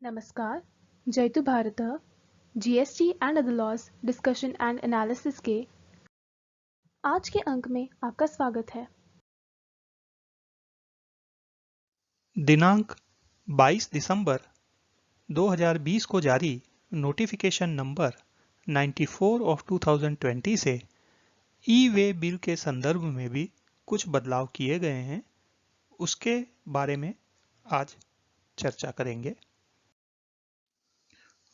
नमस्कार, जयतु भारतः GST and other laws discussion and analysis के आज के अंक में आपका स्वागत है। दिनांक 22 दिसंबर 2020 को जारी नोटिफिकेशन नंबर 94 ऑफ 2020 से ई-वे बिल के संदर्भ में भी कुछ बदलाव किए गए हैं, उसके बारे में आज चर्चा करेंगे।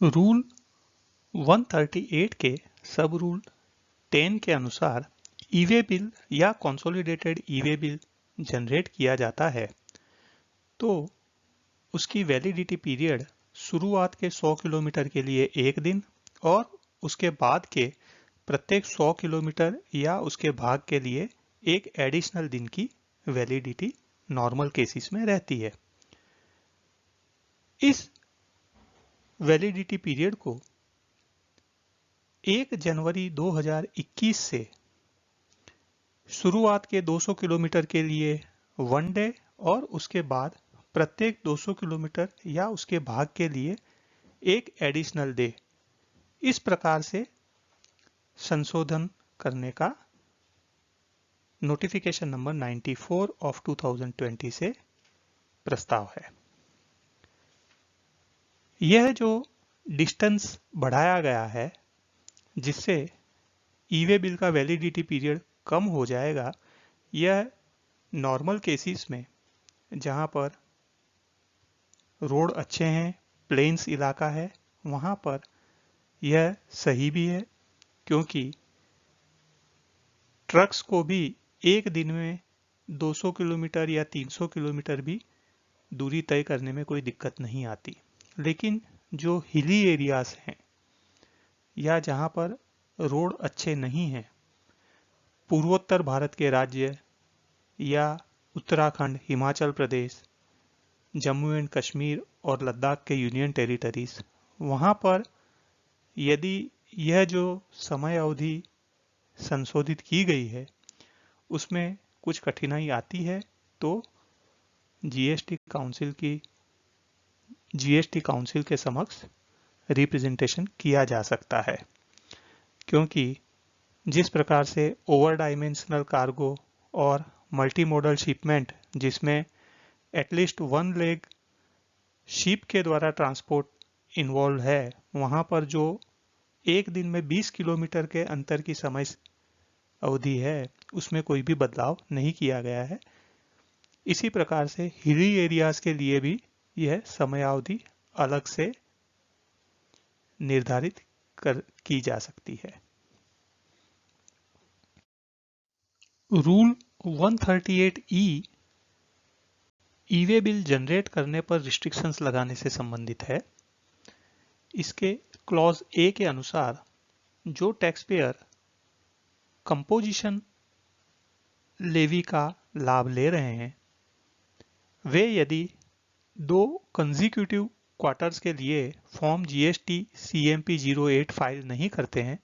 रूल 138 के सब रूल 10 के अनुसार ई-वे बिल या कंसोलिडेटेड ई-वे बिल जनरेट किया जाता है तो उसकी वैलिडिटी पीरियड शुरुआत के 100 किलोमीटर के लिए 1 दिन और उसके बाद के प्रत्येक 100 किलोमीटर या उसके भाग के लिए एक एडिशनल दिन की वैलिडिटी नॉर्मल केसेस में रहती है। इस वैलिडिटी पीरियड को 1 जनवरी 2021 से शुरुआत के 200 किलोमीटर के लिए 1 डे और उसके बाद प्रत्येक 200 किलोमीटर या उसके भाग के लिए एक एडिशनल डे, इस प्रकार से संशोधन करने का नोटिफिकेशन नंबर 94 ऑफ 2020 से प्रस्ताव है। यह जो डिस्टेंस बढ़ाया गया है जिससे ई-वे बिल का वैलिडिटी पीरियड कम हो जाएगा, यह नॉर्मल केसेस में जहां पर रोड अच्छे हैं, प्लेन्स इलाका है, वहां पर यह सही भी है क्योंकि ट्रक्स को भी एक दिन में 200 किलोमीटर या 300 किलोमीटर भी दूरी तय करने में कोई दिक्कत नहीं आती। लेकिन जो हिली एरियाज हैं या जहां पर रोड अच्छे नहीं हैं, पूर्वोत्तर भारत के राज्य या उत्तराखंड, हिमाचल प्रदेश, जम्मू एंड कश्मीर और लद्दाख के यूनियन टेरिटरीज, वहां पर यदि यह जो समय अवधि संशोधित की गई है उसमें कुछ कठिनाई आती है तो जीएसटी काउंसिल के समक्ष रिप्रेजेंटेशन किया जा सकता है, क्योंकि जिस प्रकार से ओवर डायमेंशनल कार्गो और मल्टी मॉडल शिपमेंट जिसमें एटलीस्ट 1 लेग शिप के द्वारा ट्रांसपोर्ट इन्वॉल्व है, वहां पर जो एक दिन में 20 किलोमीटर के अंतर की समय अवधि है उसमें कोई भी बदलाव नहीं किया गया है। इसी प्रकार से हिली एरियाज के लिए भी यह समयावधि अलग से निर्धारित की जा सकती है। Rule 138E e-way bill generate करने पर रिस्ट्रिक्शंस लगाने से संबंधित है। इसके क्लॉज ए के अनुसार जो टैक्स पेयर कंपोजिशन लेवी का लाभ ले रहे हैं वे यदि 2 कंसेक्यूटिव क्वार्टर्स के लिए फॉर्म जीएसटी CMP 08 फाइल नहीं करते हैं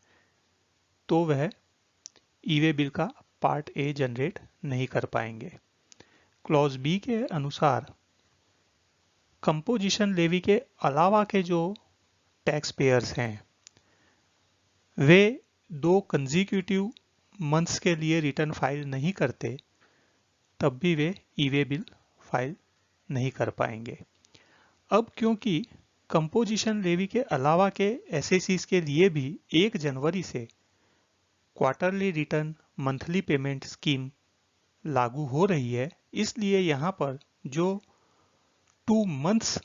तो वह ई-वे बिल का पार्ट ए जनरेट नहीं कर पाएंगे। क्लॉज बी के अनुसार कंपोजिशन लेवी के अलावा के जो टैक्स पेयर्स हैं वे 2 कंसेक्यूटिव मंथ्स के लिए रिटर्न फाइल नहीं करते तब भी वे ई-वे बिल फाइल नहीं कर पाएंगे। अब क्योंकि कंपोजिशन लेवी के अलावा के एसएसीज के लिए भी 1 जनवरी से quarterly return monthly payment scheme लागू हो रही है, इसलिए यहाँ पर जो 2 मंथ्स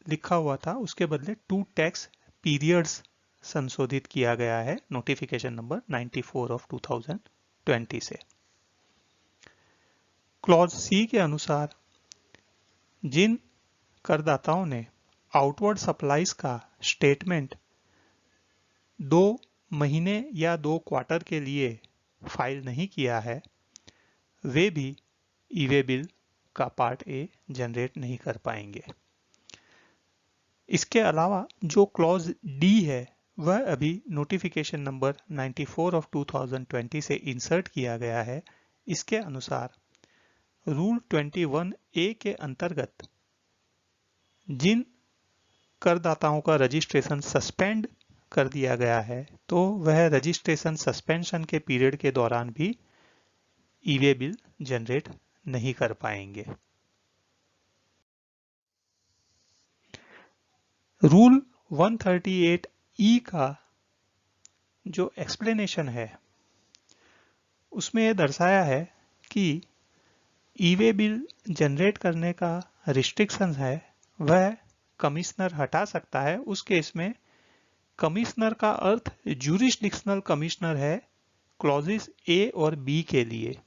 लिखा हुआ था उसके बदले 2 टैक्स पीरियड्स संशोधित किया गया है नोटिफिकेशन नंबर 94 ऑफ 2020 से। क्लॉज सी के अनुसार जिन करदाताओं ने आउटवर्ड सप्लाईज का स्टेटमेंट 2 महीने या 2 क्वार्टर के लिए फाइल नहीं किया है वे भी ई-वे बिल का पार्ट ए जनरेट नहीं कर पाएंगे। इसके अलावा जो क्लॉज डी है वह अभी नोटिफिकेशन नंबर 94 ऑफ 2020 से इंसर्ट किया गया है। इसके अनुसार रूल 21A के अंतर्गत जिन करदाताओं का रजिस्ट्रेशन सस्पेंड कर दिया गया है तो वह रजिस्ट्रेशन सस्पेंशन के पीरियड के दौरान भी ई-वे बिल जनरेट नहीं कर पाएंगे। रूल 138E का जो एक्सप्लेनेशन है उसमें यह दर्शाया है कि ई-वे बिल जनरेट करने का रिस्ट्रिक्शन है वह कमिश्नर हटा सकता है। उस केस में कमिश्नर का अर्थ ज्यूरिसडिक्शनल कमिश्नर है क्लॉजेस ए और बी के लिए।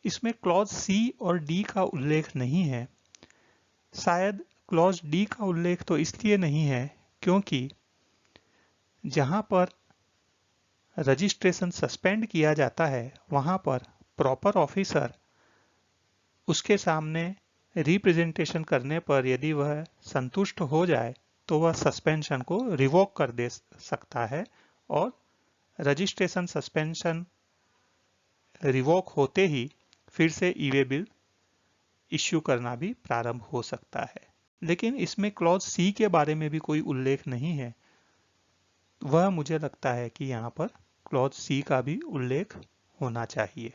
इसमें क्लॉज सी और डी का उल्लेख नहीं है। शायद क्लॉज डी का उल्लेख तो इसलिए नहीं है क्योंकि जहां पर रजिस्ट्रेशन सस्पेंड किया जाता है वहां पर प्रॉपर ऑफिसर उसके सामने रिप्रेजेंटेशन करने पर यदि वह संतुष्ट हो जाए तो वह सस्पेंशन को रिवोक कर दे सकता है और रजिस्ट्रेशन सस्पेंशन रिवोक होते ही फिर से ई-वे बिल इश्यू करना भी प्रारंभ हो सकता है। लेकिन इसमें क्लॉज सी के बारे में भी कोई उल्लेख नहीं है। वह मुझे लगता है कि यहाँ पर क्लॉज सी का भी उल्लेख होना चाहिए।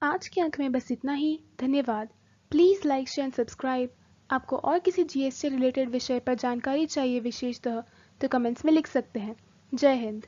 आज के अंक में बस इतना ही। धन्यवाद। Please like share and subscribe. आपको और किसी जीएसटी रिलेटेड विषय पर जानकारी चाहिए विशेषतः तो कमेंट्स में लिख सकते हैं। जय हिंद।